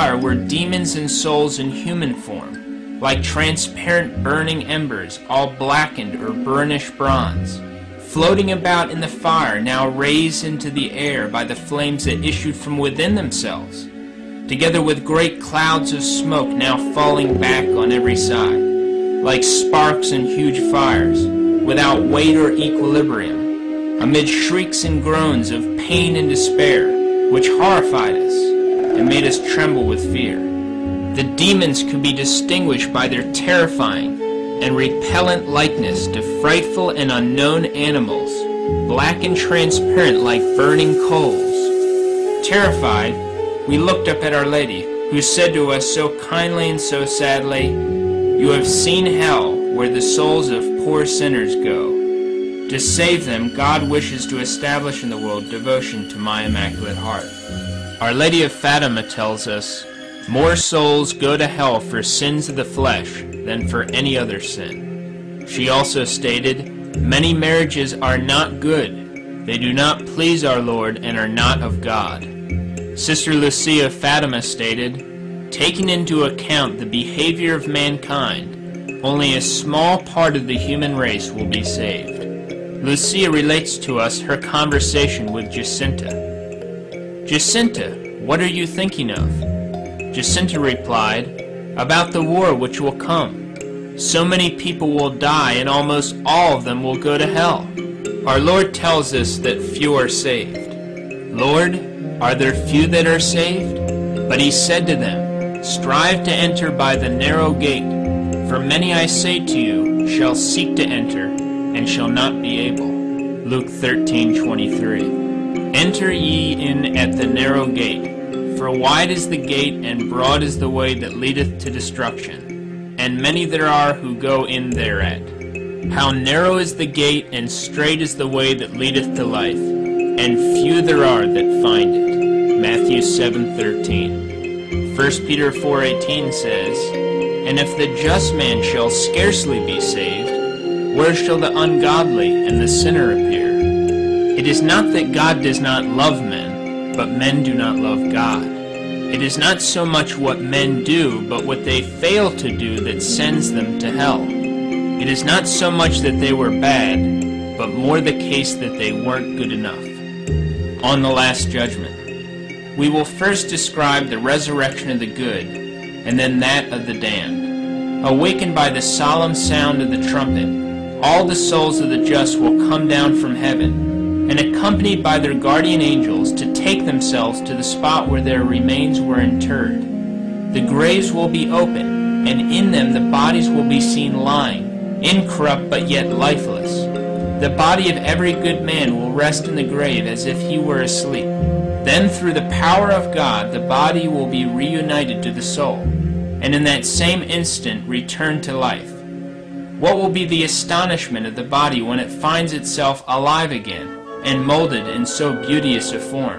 fire were demons and souls in human form, like transparent burning embers, all blackened or burnished bronze, floating about in the fire, now raised into the air by the flames that issued from within themselves, together with great clouds of smoke now falling back on every side, like sparks in huge fires, without weight or equilibrium, amid shrieks and groans of pain and despair, which horrified us and made us tremble with fear. The demons could be distinguished by their terrifying and repellent likeness to frightful and unknown animals, black and transparent like burning coals. Terrified, we looked up at Our Lady, who said to us so kindly and so sadly, "You have seen hell, where the souls of poor sinners go. To save them, God wishes to establish in the world devotion to my Immaculate Heart." Our Lady of Fatima tells us, "More souls go to hell for sins of the flesh than for any other sin." She also stated, "Many marriages are not good. They do not please our Lord and are not of God." Sister Lucia of Fatima stated, "Taking into account the behavior of mankind, only a small part of the human race will be saved." Lucia relates to us her conversation with Jacinta. "Jacinta, what are you thinking of?" Jacinta replied, "About the war which will come. So many people will die and almost all of them will go to hell. Our Lord tells us that few are saved. Lord, are there few that are saved? But he said to them, Strive to enter by the narrow gate, for many, I say to you, shall seek to enter and shall not be able." Luke 13:23. "Enter ye in at the narrow gate, for wide is the gate and broad is the way that leadeth to destruction, and many there are who go in thereat. How narrow is the gate and strait is the way that leadeth to life, and few there are that find it." Matthew 7:13. 1 Peter 4:18 says, "And if the just man shall scarcely be saved, where shall the ungodly and the sinner appear?" It is not that God does not love men, but men do not love God. It is not so much what men do, but what they fail to do that sends them to hell. It is not so much that they were bad, but more the case that they weren't good enough. On the Last Judgment, we will first describe the resurrection of the good, and then that of the damned. Awakened by the solemn sound of the trumpet, all the souls of the just will come down from heaven, and accompanied by their guardian angels to take themselves to the spot where their remains were interred. The graves will be open, and in them the bodies will be seen lying, incorrupt but yet lifeless. The body of every good man will rest in the grave as if he were asleep. Then through the power of God, the body will be reunited to the soul, and in that same instant return to life. What will be the astonishment of the body when it finds itself alive again, and molded in so beauteous a form?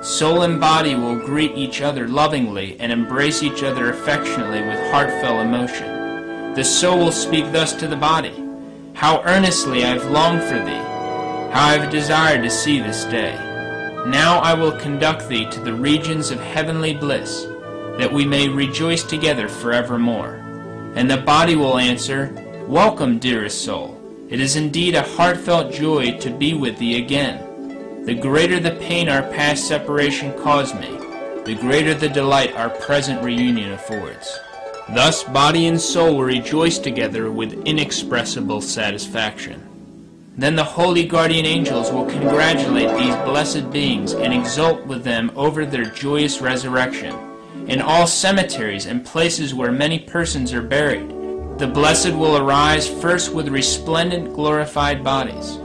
Soul and body will greet each other lovingly and embrace each other affectionately with heartfelt emotion. The soul will speak thus to the body, "How earnestly I have longed for thee, how I have desired to see this day. Now I will conduct thee to the regions of heavenly bliss, that we may rejoice together forevermore." And the body will answer, "Welcome, dearest soul. It is indeed a heartfelt joy to be with thee again. The greater the pain our past separation caused me, the greater the delight our present reunion affords." Thus body and soul will rejoice together with inexpressible satisfaction. Then the holy guardian angels will congratulate these blessed beings and exult with them over their joyous resurrection. In all cemeteries and places where many persons are buried, the blessed will arise first with resplendent glorified bodies.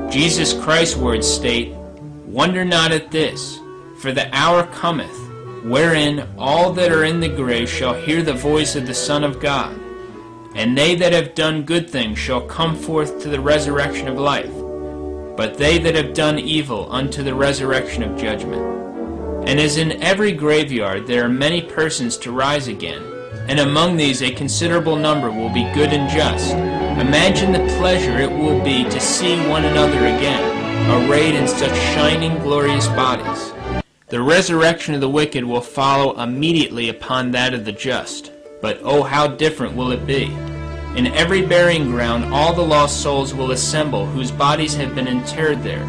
Jesus Christ's words state, "Wonder not at this, for the hour cometh, wherein all that are in the grave shall hear the voice of the Son of God. And they that have done good things shall come forth to the resurrection of life, but they that have done evil unto the resurrection of judgment." And as in every graveyard there are many persons to rise again, and among these a considerable number will be good and just, imagine the pleasure it will be to see one another again, arrayed in such shining, glorious bodies. The resurrection of the wicked will follow immediately upon that of the just. But oh, how different will it be! In every burying ground all the lost souls will assemble whose bodies have been interred there,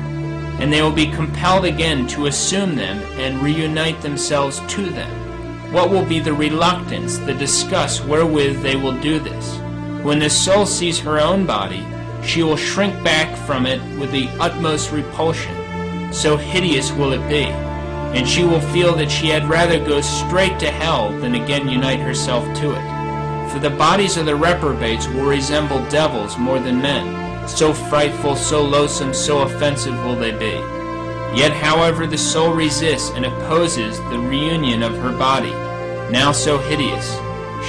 and they will be compelled again to assume them and reunite themselves to them. What will be the reluctance, the disgust wherewith they will do this? When the soul sees her own body, she will shrink back from it with the utmost repulsion. So hideous will it be, and she will feel that she had rather go straight to hell than again unite herself to it. For the bodies of the reprobates will resemble devils more than men. So frightful, so loathsome, so offensive will they be. Yet however the soul resists and opposes the reunion of her body, now so hideous,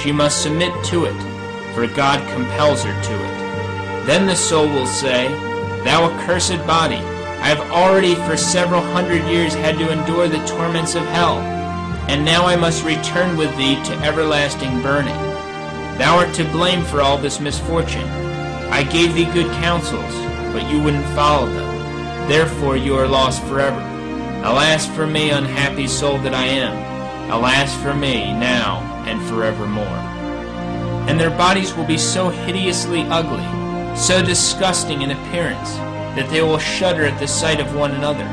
she must submit to it, for God compels her to it. Then the soul will say, Thou accursed body, I have already for several hundred years had to endure the torments of hell, and now I must return with thee to everlasting burning. Thou art to blame for all this misfortune. I gave thee good counsels, but you wouldn't follow them. Therefore you are lost forever. Alas for me, unhappy soul that I am! Alas for me, now and forevermore. And their bodies will be so hideously ugly, so disgusting in appearance, that they will shudder at the sight of one another.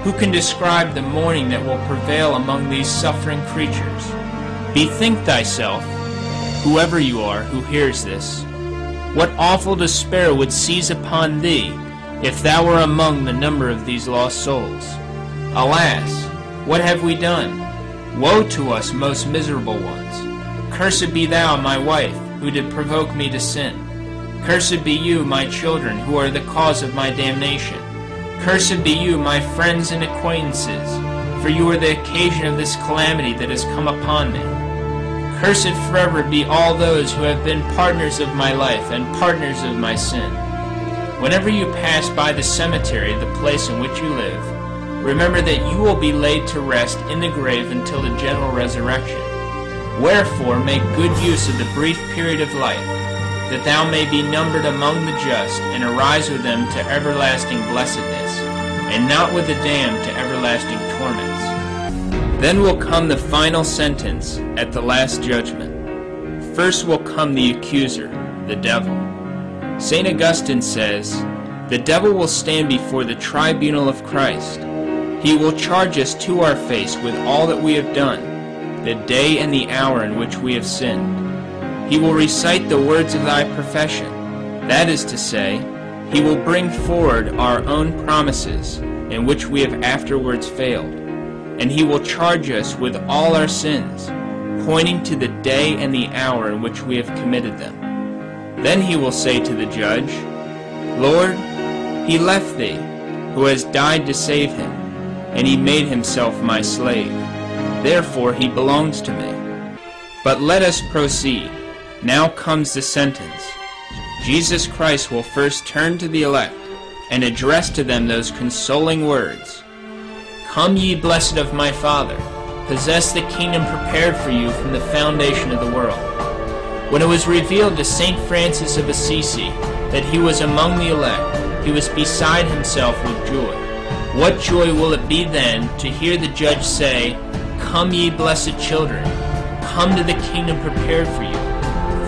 Who can describe the mourning that will prevail among these suffering creatures? Bethink thyself, whoever you are who hears this, what awful despair would seize upon thee if thou were among the number of these lost souls. Alas, what have we done? Woe to us, most miserable ones! Cursed be thou, my wife, who did provoke me to sin. Cursed be you, my children, who are the cause of my damnation. Cursed be you, my friends and acquaintances, for you are the occasion of this calamity that has come upon me. Cursed forever be all those who have been partners of my life and partners of my sin. Whenever you pass by the cemetery, the place in which you live, remember that you will be laid to rest in the grave until the general resurrection. Wherefore make good use of the brief period of life, that thou may be numbered among the just, and arise with them to everlasting blessedness, and not with the damned to everlasting torments. Then will come the final sentence at the last judgment. First will come the accuser, the devil. St. Augustine says, The devil will stand before the tribunal of Christ. He will charge us to our face with all that we have done, the day and the hour in which we have sinned. He will recite the words of thy profession. That is to say, he will bring forward our own promises, in which we have afterwards failed. And he will charge us with all our sins, pointing to the day and the hour in which we have committed them. Then he will say to the judge, Lord, he left thee, who has died to save him, and he made himself my slave. Therefore he belongs to me. But let us proceed. Now comes the sentence. Jesus Christ will first turn to the elect and address to them those consoling words. Come ye blessed of my Father, possess the kingdom prepared for you from the foundation of the world. When it was revealed to St. Francis of Assisi that he was among the elect, he was beside himself with joy. What joy will it be then to hear the judge say, Come ye blessed children, come to the kingdom prepared for you.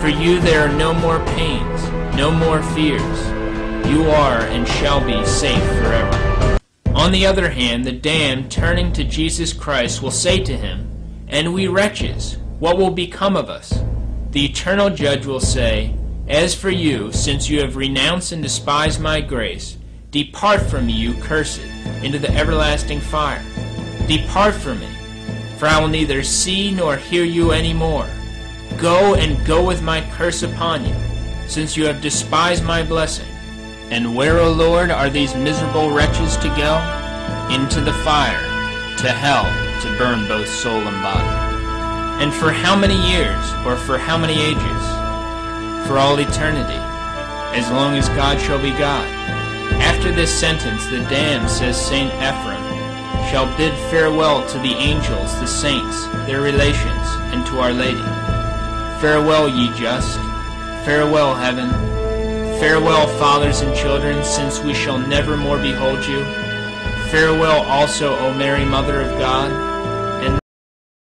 For you there are no more pains, no more fears. You are and shall be safe forever. On the other hand, the damned, turning to Jesus Christ, will say to him, And we wretches, what will become of us? The eternal judge will say, As for you, since you have renounced and despised my grace, depart from me, you cursed, into the everlasting fire. Depart from me, for I will neither see nor hear you any more. Go and go with my curse upon you, since you have despised my blessing. And where, O Lord, are these miserable wretches to go? Into the fire, to hell, to burn both soul and body. And for how many years, or for how many ages? For all eternity, as long as God shall be God. After this sentence, the damned, says St. Ephrem, shall bid farewell to the angels, the saints, their relations, and to Our Lady. Farewell, ye just. Farewell, heaven. Farewell, fathers and children, since we shall never more behold you. Farewell also, O Mary, Mother of God.